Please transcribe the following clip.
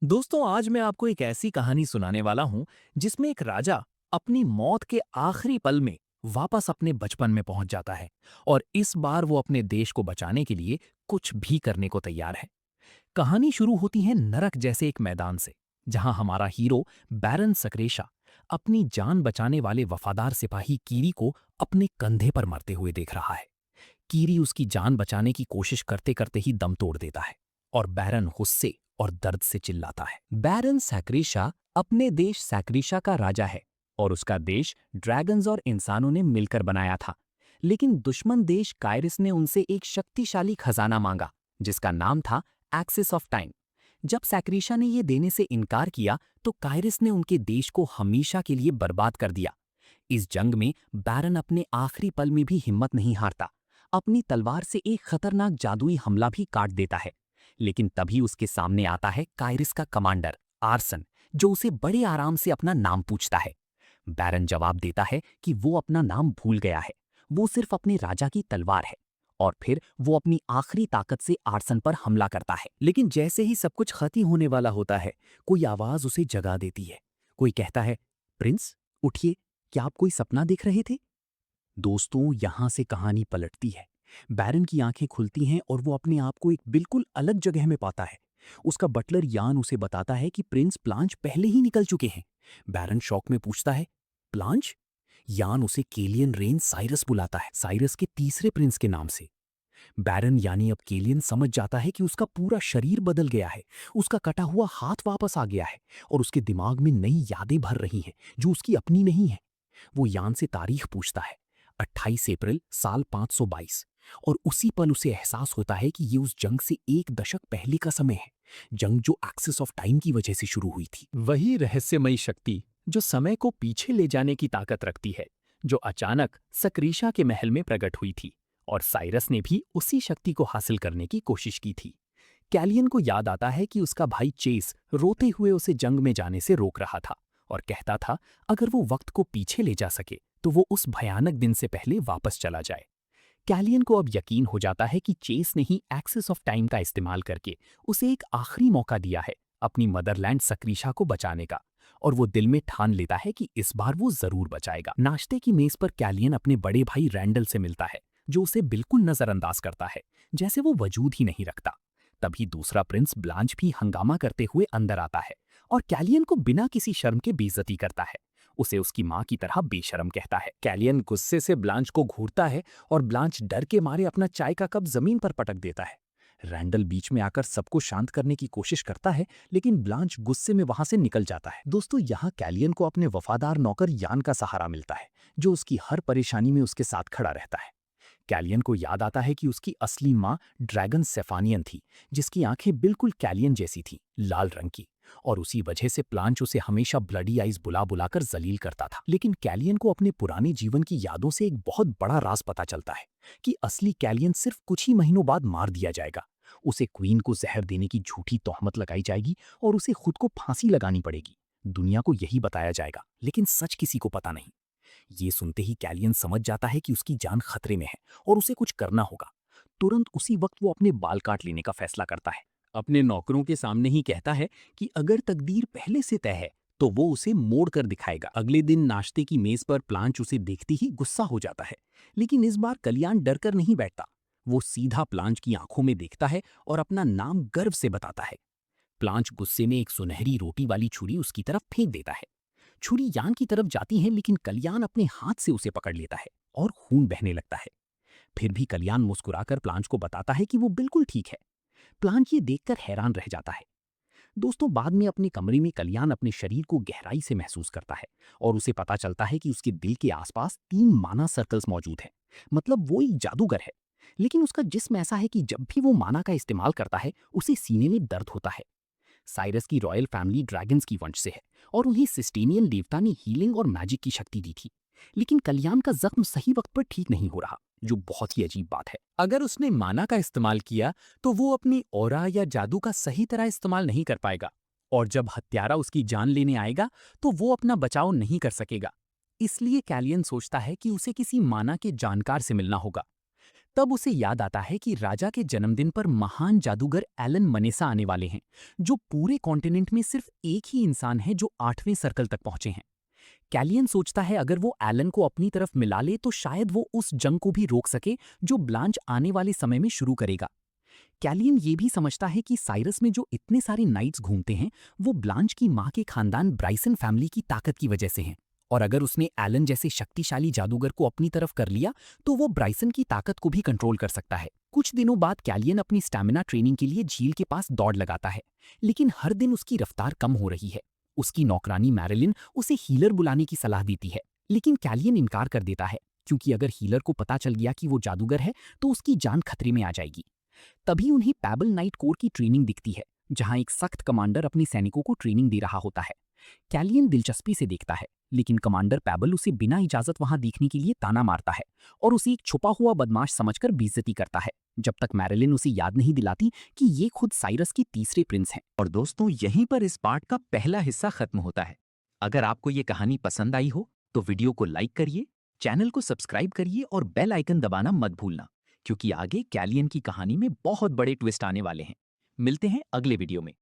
दोस्तों, आज मैं आपको एक ऐसी कहानी सुनाने वाला हूं जिसमें एक राजा अपनी मौत के आखिरी पल में वापस अपने बचपन में पहुंच जाता है और इस बार वो अपने देश को बचाने के लिए कुछ भी करने को तैयार है। कहानी शुरू होती है नरक जैसे एक मैदान से, जहां हमारा हीरो बैरन सक्रेशा अपनी जान बचाने वाले वफादार सिपाही कीरी को अपने कंधे पर मरते हुए देख रहा है। कीरी उसकी जान बचाने की कोशिश करते करते ही दम तोड़ देता है और बैरन गुस्से और दर्द से चिल्लाता है। बैरन सैक्रिशा अपने देश सैक्रिशा का राजा है और उसका देश ड्रैगन्स और इंसानों ने मिलकर बनाया था। लेकिन दुश्मन देश कायरिस ने उनसे एक शक्तिशाली खजाना मांगा जिसका नाम था एक्सिस ऑफ टाइम। जब सैक्रिशा ने यह देने से इनकार किया तो कायरिस ने उनके देश को हमेशा के लिए बर्बाद कर दिया। इस जंग में बैरन अपने आखिरी पल में भी हिम्मत नहीं हारता, अपनी तलवार से एक खतरनाक जादुई हमला भी काट देता है। लेकिन तभी उसके सामने आता है कायरिस का कमांडर आर्सन, जो उसे बड़े आराम से अपना नाम पूछता है। बैरन जवाब देता है कि वो अपना नाम भूल गया है, वो सिर्फ अपने राजा की तलवार है। और फिर वो अपनी आखिरी ताकत से आर्सन पर हमला करता है। लेकिन जैसे ही सब कुछ खत्म होने वाला होता है, कोई आवाज उसे जगा देती है। कोई कहता है, प्रिंस उठिए, क्या आप कोई सपना देख रहे थे? दोस्तों, यहां से कहानी पलटती है। बैरन की आंखें खुलती हैं और वो अपने आप को एक बिल्कुल अलग जगह में पाता है। उसका बटलर यान उसे बताता है कि प्रिंस प्लांच पहले ही निकल चुके हैं। बैरन शौक में पूछता है, प्लांच? यान उसे केलियन रेन साइरस बुलाता है, साइरस के तीसरे प्रिंस के नाम से। बैरन यानी अब केलियन समझ जाता है कि उसका पूरा शरीर बदल गया है, उसका कटा हुआ हाथ वापस आ गया है और उसके दिमाग में नई यादें भर रही हैं जो उसकी अपनी नहीं है। वो यान से तारीख पूछता है, 28 अप्रैल साल 522, और उसी पल उसे एहसास होता है कि ये उस जंग से एक दशक पहले का समय है, जंग जो एक्सिस ऑफ टाइम की वजह से शुरू हुई थी। वही रहस्यमयी शक्ति जो समय को पीछे ले जाने की ताकत रखती है, जो अचानक सक्रीशा के महल में प्रकट हुई थी, और साइरस ने भी उसी शक्ति को हासिल करने की कोशिश की थी। कैलियन को याद आता है कि उसका भाई चेस रोते हुए उसे जंग में जाने से रोक रहा था और कहता था अगर वो वक्त को पीछे ले जा सके तो वो उस भयानक दिन से पहले वापस चला जाए। कैलियन को अब यकीन हो जाता है कि चेस ने ही एक्सिस ऑफ टाइम का इस्तेमाल करके उसे एक आखिरी मौका दिया है अपनी मदरलैंड सक्रीशा को बचाने का, और वो दिल में ठान लेता है कि इस बार वो जरूर बचाएगा। नाश्ते की मेज पर कैलियन अपने बड़े भाई रैंडल से मिलता है, जो उसे बिल्कुल नजरअंदाज करता है, जैसे वो वजूद ही नहीं रखता। तभी दूसरा प्रिंस ब्लांच भी हंगामा करते हुए अंदर आता है और कैलियन को बिना किसी शर्म के बेइज्जती करता है। उसे उसकी माँ की तरह बेशर्म कहता है। कैलियन गुस्से से ब्लांच को घूरता है और ब्लांच डर के मारे अपना चाय का कप जमीन पर पटक देता है। रैंडल बीच में आकर सबको शांत करने की कोशिश करता है, लेकिन ब्लांच गुस्से में वहां से निकल जाता है। दोस्तों, यहाँ कैलियन को अपने वफादार नौकर यान का सहारा मिलता है, जो उसकी हर परेशानी में उसके साथ खड़ा रहता है। कैलियन को याद आता है कि उसकी असली माँ ड्रैगन सेफानियन थी, जिसकी आंखें बिल्कुल कैलियन जैसी थी, लाल रंग की, और उसी वजह से प्लांच उसे हमेशा ब्लडी आइज बुला बुलाकर जलील करता था। लेकिन कैलियन को अपने पुराने जीवन की यादों से एक बहुत बड़ा राज पता चलता है कि असली कैलियन सिर्फ कुछ ही महीनों बाद मार दिया जाएगा। उसे क्वीन को जहर देने की झूठी तोहमत लगाई जाएगी और उसे खुद को फांसी लगानी पड़ेगी। दुनिया को यही बताया जाएगा, लेकिन सच किसी को पता नहीं। ये सुनते ही कैलियन समझ जाता है कि उसकी जान खतरे में है और उसे कुछ करना होगा। तुरंत उसी वक्त वो अपने बाल काट लेने का फैसला करता है। अपने नौकरों के सामने ही कहता है कि अगर तकदीर पहले से तय है तो वो उसे मोड़ कर दिखाएगा। अगले दिन नाश्ते की मेज पर प्लांच उसे देखते ही गुस्सा हो जाता है, लेकिन इस बार कल्याण डर कर नहीं बैठता। वो सीधा प्लांच की आंखों में देखता है और अपना नाम गर्व से बताता है। प्लांच गुस्से में एक सुनहरी रोटी वाली छुरी उसकी तरफ फेंक देता है। छुरी यान की तरफ जाती है, लेकिन कल्याण अपने हाथ से उसे पकड़ लेता है और खून बहने लगता है। फिर भी कल्याण मुस्कुराकर प्लांच को बताता है कि वो बिल्कुल ठीक है। प्लांच ये देखकर हैरान रह जाता है। दोस्तों, बाद में अपने कमरे में कल्याण अपने शरीर को गहराई से महसूस करता है और उसे पता चलता है कि उसके दिल के आसपास 3 माना सर्कल्स मौजूद हैं। मतलब वो एक जादूगर है। लेकिन उसका जिस्म ऐसा है कि जब भी वो माना का इस्तेमाल करता है उसे सीने में दर्द होता है। साइरस की रॉयल फैमिली ड्रैगन्स की वंश से है और उन्हें सिस्टेनियन देवता ने हीलिंग और मैजिक की शक्ति दी थी। लेकिन कल्याण का जख्म सही वक्त पर ठीक नहीं हो रहा, जो बहुत ही अजीब बात है। अगर उसने माना का इस्तेमाल किया तो वो अपनी ऑरा या जादू का सही तरह इस्तेमाल नहीं कर पाएगा, और जब हत्यारा उसकी जान लेने आएगा तो वो अपना बचाव नहीं कर सकेगा। इसलिए कैलियन सोचता है कि उसे किसी माना के जानकार से मिलना होगा। तब उसे याद आता है कि राजा के जन्मदिन पर महान जादूगर एलन मनेसा आने वाले हैं, जो पूरे कॉन्टिनेंट में सिर्फ एक ही इंसान है जो 8वें सर्कल तक पहुंचे हैं। कैलियन सोचता है अगर वो एलन को अपनी तरफ मिला ले तो शायद वो उस जंग को भी रोक सके जो ब्लांच आने वाले समय में शुरू करेगा। कैलियन ये भी समझता है कि साइरस में जो इतने सारे नाइट्स घूमते हैं वो ब्लांच की माँ के खानदान ब्राइसन फैमिली की ताकत की वजह से हैं, और अगर उसने एलन जैसे शक्तिशाली जादूगर को अपनी तरफ कर लिया तो वो ब्राइसन की ताकत को भी कंट्रोल कर सकता है। कुछ दिनों बाद कैलियन अपनी स्टैमिना ट्रेनिंग के लिए झील के पास दौड़ लगाता है, लेकिन हर दिन उसकी रफ्तार कम हो रही है। उसकी नौकरानी मैरिलिन उसे हीलर बुलाने की सलाह देती है, लेकिन कैलियन इनकार कर देता है क्योंकि अगर हीलर को पता चल गया कि वो जादूगर है तो उसकी जान खतरे में आ जाएगी। तभी उन्हें पैबल नाइट कोर की ट्रेनिंग दिखती है, जहां एक सख्त कमांडर अपने सैनिकों को ट्रेनिंग दे रहा होता है। कैलियन दिलचस्पी से देखता है, लेकिन कमांडर पैबल उसे बिना इजाजत वहां देखने के लिए ताना मारता है और उसे एक छुपा हुआ बदमाश समझकर बेइज्जती करता है, जब तक मैरिलिन उसे याद नहीं दिलाती कि ये खुद साइरस के तीसरे प्रिंस हैं। और दोस्तों, यहीं पर इस पार्ट का पहला हिस्सा खत्म होता है। अगर आपको ये कहानी पसंद आई हो तो वीडियो को लाइक करिए, चैनल को सब्सक्राइब करिए और बेल आइकन दबाना मत भूलना, क्योंकि आगे कैलियन की कहानी में बहुत बड़े ट्विस्ट आने वाले हैं। मिलते हैं अगले वीडियो में।